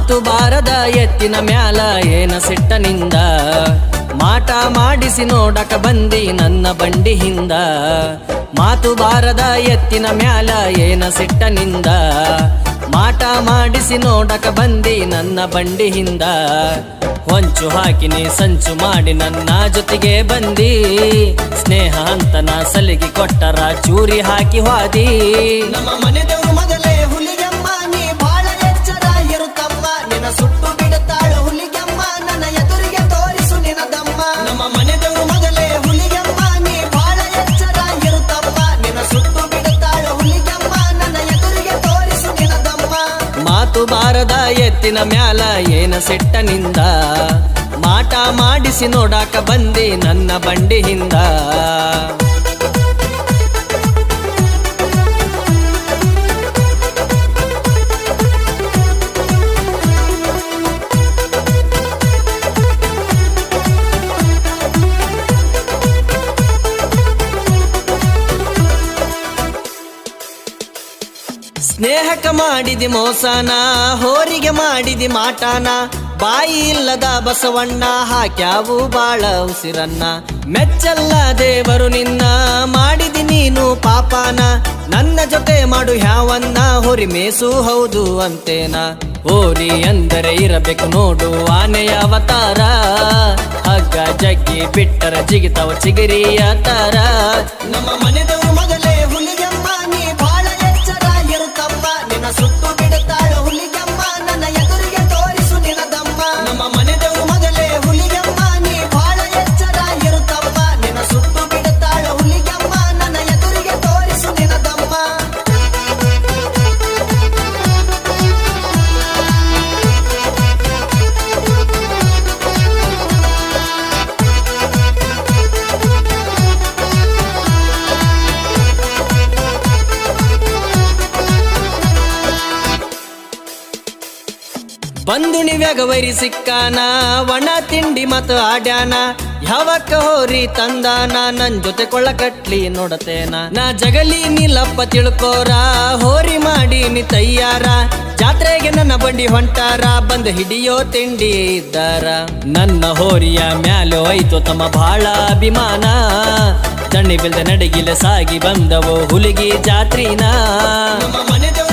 ಮಾತು ಬಾರದ ಎತ್ತಿನ ಮ್ಯಾಲ ಏನ ಸಿಟ್ಟನಿಂದ ಮಾಟ ಮಾಡಿಸಿ ನೋಡಕ ಬಂದಿ ನನ್ನ ಬಂಡಿ ಹಿಂದ ಮಾತು ಬಾರದ ಎತ್ತಿನ ಮ್ಯಾಲ ಏನ ಸಿಟ್ಟನಿಂದ ಮಾಟ ಮಾಡಿಸಿ ನೋಡಕ ಬಂದಿ ನನ್ನ ಬಂಡಿ ಹಿಂದ ಹೊಂಚು ಹಾಕಿನಿ ಸಂಚು ಮಾಡಿ ನನ್ನ ಜೊತೆಗೆ ಬಂದಿ ಸ್ನೇಹ ಅಂತನ ಸಲಿಗೆ ಕೊಟ್ಟರ ಚೂರಿ ಹಾಕಿ ಹಾದಿ ನಮ್ಮ ಮನೆದವರು ಮೊದಲೇ ಹುಲಿಗಮ್ಮ ನೀ ಬಾಳ ಎಚ್ಚರ ಇರುತ್ತಮ್ಮ ನಿನ್ನ ಸುಟ್ಟು ಬಿಡುತ್ತಾಳು ಹುಲಿಗಮ್ಮ ನನ್ನ ಎದುರಿಗೆ ತೋರಿಸು ನಿನದಮ್ಮ ನಮ್ಮ ಮನೆದವರು ಮೊದಲೇ ಹುಲಿಗಮ್ಮ ನೀ ಬಾಳ ಎಚ್ಚರ ಇರುತ್ತಮ್ಮ ನಿನ್ನ ಸುಟ್ಟು ಬಿಡುತ್ತಾಳು ಹುಲಿಗಮ್ಮ ನನ್ನ ಎದುರಿಗೆ ತೋರಿಸು ನಿನದಮ್ಮ ಮಾತು ಬಾರದ ಎತ್ತಿನ ಮ್ಯಾಲ ಏನ ಸಿಟ್ಟನಿಂದ ಮಾಟ ಮಾಡಿಸಿ ನೋಡಾಕ ಬಂದಿ ನನ್ನ ಬಂಡಿ ಹಿಂದ ಸ್ನೇಹಕ ಮಾಡಿದಿ ಮೋಸನ ಹೋರಿಗೆ ಮಾಡಿದಿ ಮಾಟನ ಬಾಯಿ ಇಲ್ಲದ ಬಸವಣ್ಣ ಹಾಕ್ಯಾವು ಬಾಳ ಉಸಿರನ್ನ ಮೆಚ್ಚಲ್ಲ ದೇವರು ನಿನ್ನ ಮಾಡಿದಿ ನೀನು ಪಾಪನ ನನ್ನ ಜೊತೆ ಮಾಡು ಹ್ಯಾವನ್ನ ಹೊರಿ ಮೇಸು ಹೌದು ಅಂತೇನ ಹೋರಿ ಅಂದರೆ ಇರಬೇಕು ನೋಡು ಆನೆಯ ಅವತಾರ ಹಗ್ಗ ಜಗ್ಗಿ ಬಿಟ್ಟರ ಜಿಗಿತವ ಚಿಗಿರಿಯ ತರ ನಮ್ಮ ಮನೆದವರು ಮೊದಲೇ ಹುಲಿಗಮ್ಮ ನೀ ಬಾಳ ಎಚ್ಚರ ಇರುತ್ತಮ್ಮ ನಿನ್ನ ಸುಟ್ಟು ಬಿಡುತ್ತಾಳು ಹುಲಿಗಮ್ಮ ನನ್ನ ಎದುರಿಗೆ ತೋರಿಸು ನಿನದಮ್ಮ ನಮ್ಮ ಮನೆದವರು ಮೊದಲೇ ಹುಲಿಗಮ್ಮ ನೀ ಬಾಳ ಎಚ್ಚರ ಇರುತ್ತಮ್ಮ ನಿನ್ನ ಸುಟ್ಟು ಬಿಡುತ್ತಾಳು ಹುಲಿಗಮ್ಮ ನನ್ನ ಎದುರಿಗೆ ತೋರಿಸು ನಿನದಮ್ಮ ಬಂದು ನಿವ್ಯಾಗ ವೈರಿ ಸಿಕ್ಕಾನ ಒಣ ತಿಂಡಿ ಮತ ಆಡ್ಯಾನ ಯಾವಕ್ಕ ಹೋರಿ ತಂದಾನ ನನ್ ಜೊತೆ ಕೊಳ್ಳ ಕಟ್ಲಿ ನೋಡತೇನ ನಾ ಜಗಲಿ ನೀಲಪ್ಪ ತಿಳ್ಕೋರ ಹೋರಿ ಮಾಡಿ ನೀ ತಯ್ಯಾರ ಜಾತ್ರೆಗೆ ನನ್ನ ಬಂಡಿ ಹೊಂಟಾರ ಬಂದು ಹಿಡಿಯೋ ತಿಂಡಿ ಇದ್ದಾರ ನನ್ನ ಹೋರಿಯ ಮ್ಯಾಲೋ ಐತೋ ತಮ್ಮ ಬಹಳ ಅಭಿಮಾನ ದಣ್ಣಿ ಬಿಲ್ದ ನಡಗಿಲ ಸಾಗಿ ಬಂದವು ಹುಲಿಗಿ ಜಾತ್ರಿನ ನಮ್ಮ ಮನೆದವರು